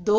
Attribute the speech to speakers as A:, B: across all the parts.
A: 2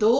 A: 2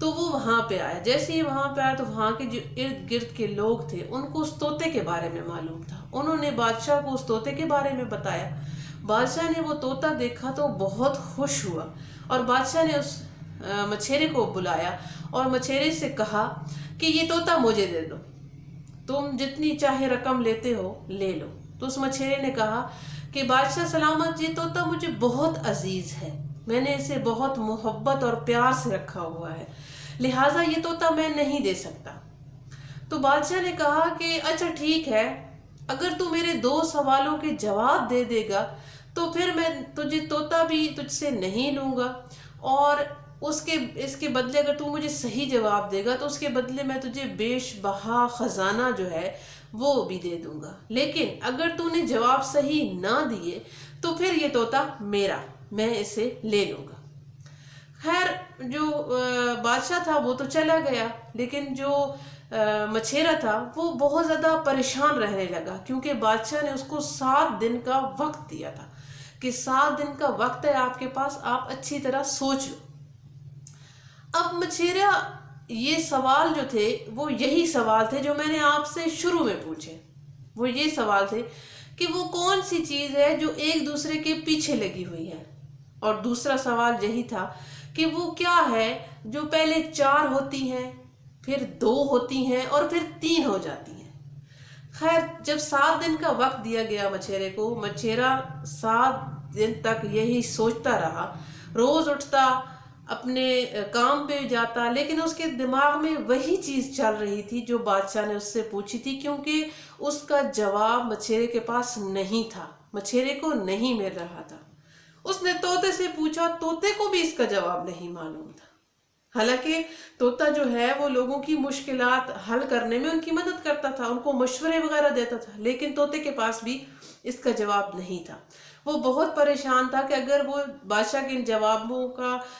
A: تو وہ وہاں پہ آیا. جیسے ہی وہاں پہ آیا تو وہاں کے جو ارد گرد کے لوگ تھے ان کو اس طوطے کے بارے میں معلوم تھا. انہوں نے بادشاہ کو اس طوطے کے بارے میں بتایا. بادشاہ نے وہ طوطا دیکھا تو بہت خوش ہوا اور بادشاہ نے اس مچھیرے کو بلایا اور مچھیرے سے کہا کہ یہ طوطا مجھے دے دو، تم جتنی چاہے رقم لیتے ہو لے لو. تو اس مچھیرے نے کہا کہ بادشاہ سلامت، یہ طوطا مجھے بہت عزیز ہے، میں نے اسے بہت محبت اور پیار سے رکھا ہوا ہے، لہٰذا یہ طوطا میں نہیں دے سکتا. تو بادشاہ نے کہا کہ اچھا ٹھیک ہے، اگر تو میرے 2 سوالوں کے جواب دے دے گا تو پھر میں تجھے طوطا بھی تجھ سے نہیں لوں گا، اور اس کے بدلے اگر تو مجھے صحیح جواب دے گا تو اس کے بدلے میں تجھے بیش بہا خزانہ جو ہے وہ بھی دے دوں گا. لیکن اگر تو نے جواب صحیح نہ دیے تو پھر یہ طوطا میرا، میں اسے لے لوں گا. خیر جو بادشاہ تھا وہ تو چلا گیا، لیکن جو مچھیرا تھا وہ بہت زیادہ پریشان رہنے لگا، کیونکہ بادشاہ نے اس کو 7 دن کا وقت دیا تھا کہ 7 دن کا وقت ہے آپ کے پاس، آپ اچھی طرح سوچ لو. اب مچھیرا یہ سوال جو تھے وہ یہی سوال تھے جو میں نے آپ سے شروع میں پوچھے. وہ یہ سوال تھے کہ وہ کون سی چیز ہے جو ایک دوسرے کے پیچھے لگی ہوئی ہے، اور دوسرا سوال یہی تھا کہ وہ کیا ہے جو پہلے 4 ہوتی ہیں، پھر 2 ہوتی ہیں اور پھر 3 ہو جاتی ہیں. خیر جب 7 دن کا وقت دیا گیا مچھیرے کو، مچھیرا 7 دن تک یہی سوچتا رہا. روز اٹھتا، اپنے کام پہ جاتا، لیکن اس کے دماغ میں وہی چیز چل رہی تھی جو بادشاہ نے اس سے پوچھی تھی، کیونکہ اس کا جواب مچھیرے کے پاس نہیں تھا، مچھیرے کو نہیں مل رہا تھا. اس نے طوطے سے پوچھا، طوطے کو بھی اس کا جواب نہیں معلوم تھا. حالانکہ طوطا جو ہے وہ لوگوں کی مشکلات حل کرنے میں ان کی مدد کرتا تھا، ان کو مشورے وغیرہ دیتا تھا، لیکن طوطے کے پاس بھی اس کا جواب نہیں تھا. وہ بہت پریشان تھا کہ اگر وہ بادشاہ کے ان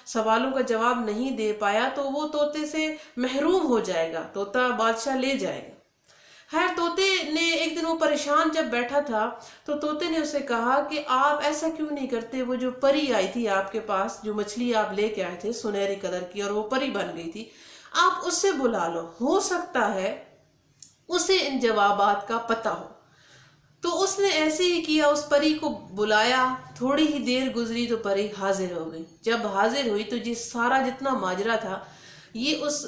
A: سوالوں کا جواب نہیں دے پایا تو وہ طوطے سے محروم ہو جائے گا، طوطا بادشاہ لے جائے گا. خیر طوطے نے ایک دن وہ پریشان جب بیٹھا تھا تو طوطے نے اسے کہا کہ آپ ایسا کیوں نہیں کرتے، وہ جو پری آئی تھی آپ کے پاس، جو مچھلی آپ لے کے آئے تھے سنہری کلر کی اور وہ پری بن گئی تھی، آپ اس سے بلا لو، ہو سکتا ہے اسے ان جوابات کا پتہ ہو. تو اس نے ایسے ہی کیا، اس پری کو بلایا. تھوڑی ہی دیر گزری تو پری حاضر ہو گئی. جب حاضر ہوئی تو یہ سارا جتنا ماجرا تھا یہ اس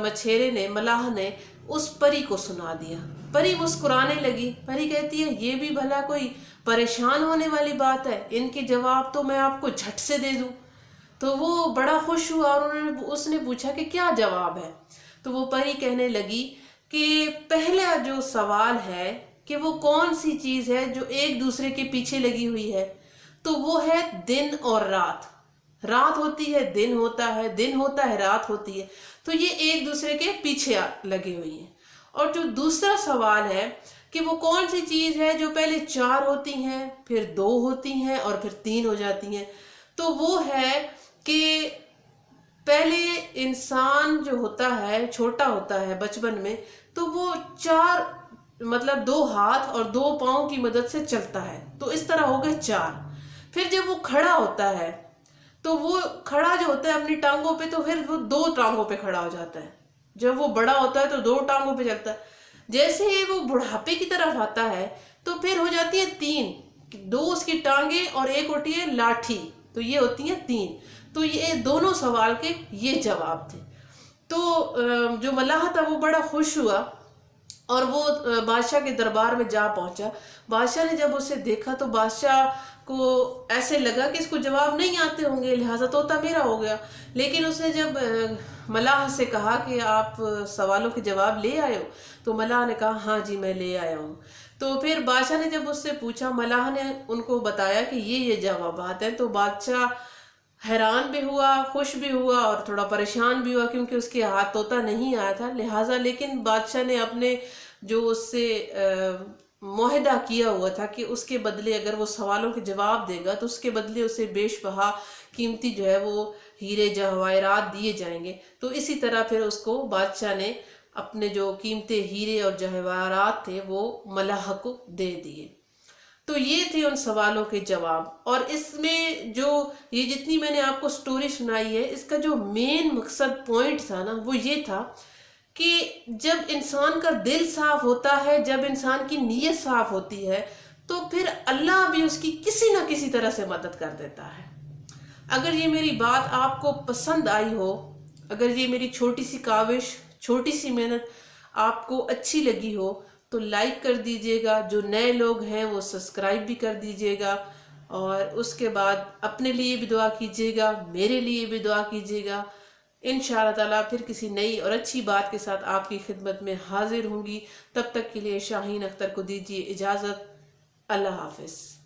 A: مچھیرے نے، ملاح نے اس پری کو سنا دیا. پری مسکرانے لگی. پری کہتی ہے یہ بھی بھلا کوئی پریشان ہونے والی بات ہے، ان کے جواب تو میں آپ کو جھٹ سے دے دوں. تو وہ بڑا خوش ہوا اور اس نے پوچھا کہ کیا جواب ہے. تو وہ پری کہنے لگی کہ پہلا جو سوال ہے کہ وہ کون سی چیز ہے جو ایک دوسرے کے پیچھے لگی ہوئی ہے، تو وہ ہے دن اور رات. رات ہوتی ہے دن ہوتا ہے، دن ہوتا ہے رات ہوتی ہے، تو یہ ایک دوسرے کے پیچھے لگے ہوئی ہیں. اور جو دوسرا سوال ہے کہ وہ کون سی چیز ہے جو پہلے 4 ہوتی ہیں، پھر 2 ہوتی ہیں اور پھر 3 ہو جاتی ہیں، تو وہ ہے کہ پہلے انسان جو ہوتا ہے، چھوٹا ہوتا ہے بچپن میں، تو وہ 2 ہاتھ اور 2 پاؤں کی مدد سے چلتا ہے، تو اس طرح ہو گئے 4. پھر جب وہ کھڑا ہوتا ہے تو وہ کھڑا جو ہوتا ہے اپنی ٹانگوں پہ، تو پھر وہ 2 ٹانگوں پہ کھڑا ہو جاتا ہے. جب وہ بڑا ہوتا ہے تو 2 ٹانگوں پہ چلتا ہے. جیسے ہی وہ بڑھاپے کی طرف آتا ہے تو پھر ہو جاتی ہے 3، 2 اس کی ٹانگیں اور ایک ہوتی ہے لاٹھی، تو یہ ہوتی ہیں 3. تو یہ دونوں سوال کے یہ جواب تھے. تو جو ملاح تھا وہ بڑا خوش ہوا اور وہ بادشاہ کے دربار میں جا پہنچا. بادشاہ نے جب اسے دیکھا تو بادشاہ کو ایسے لگا کہ اس کو جواب نہیں آتے ہوں گے، لہٰذا طوطا میرا ہو گیا. لیکن اس نے جب ملاح سے کہا کہ آپ سوالوں کے جواب لے آئے ہو، تو ملاح نے کہا ہاں جی میں لے آیا ہوں. تو پھر بادشاہ نے جب اس سے پوچھا، ملاح نے ان کو بتایا کہ یہ جوابات ہیں، تو بادشاہ حیران بھی ہوا، خوش بھی ہوا اور تھوڑا پریشان بھی ہوا، کیونکہ اس کے ہاتھ طوطا نہیں آیا تھا. لہٰذا لیکن بادشاہ نے اپنے جو اس سے معاہدہ کیا ہوا تھا کہ اس کے بدلے اگر وہ سوالوں کے جواب دے گا تو اس کے بدلے اسے بیش بہا قیمتی جو ہے وہ ہیرے جواہرات دیے جائیں گے. تو اسی طرح پھر اس کو بادشاہ نے اپنے جو قیمتی ہیرے اور جواہرات تھے وہ ملاح کو دے دیے. تو یہ تھے ان سوالوں کے جواب، اور اس میں جو یہ جتنی میں نے آپ کو سٹوری سنائی ہے، اس کا جو مین مقصد پوائنٹ تھا نا، وہ یہ تھا کہ جب انسان کا دل صاف ہوتا ہے، جب انسان کی نیت صاف ہوتی ہے، تو پھر اللہ بھی اس کی کسی نہ کسی طرح سے مدد کر دیتا ہے۔ اگر یہ میری بات آپ کو پسند آئی ہو، اگر یہ میری چھوٹی سی کاوش، چھوٹی سی محنت آپ کو اچھی لگی ہو، تو لائک کر دیجئے گا، جو نئے لوگ ہیں وہ سبسکرائب بھی کر دیجئے گا، اور اس کے بعد اپنے لیے بھی دعا کیجئے گا، میرے لیے بھی دعا کیجئے گا۔ انشاءاللہ تعالیٰ پھر کسی نئی اور اچھی بات کے ساتھ آپ کی خدمت میں حاضر ہوں گی۔ تب تک کے لیے شاہین اختر کو دیجیے اجازت۔ اللہ حافظ۔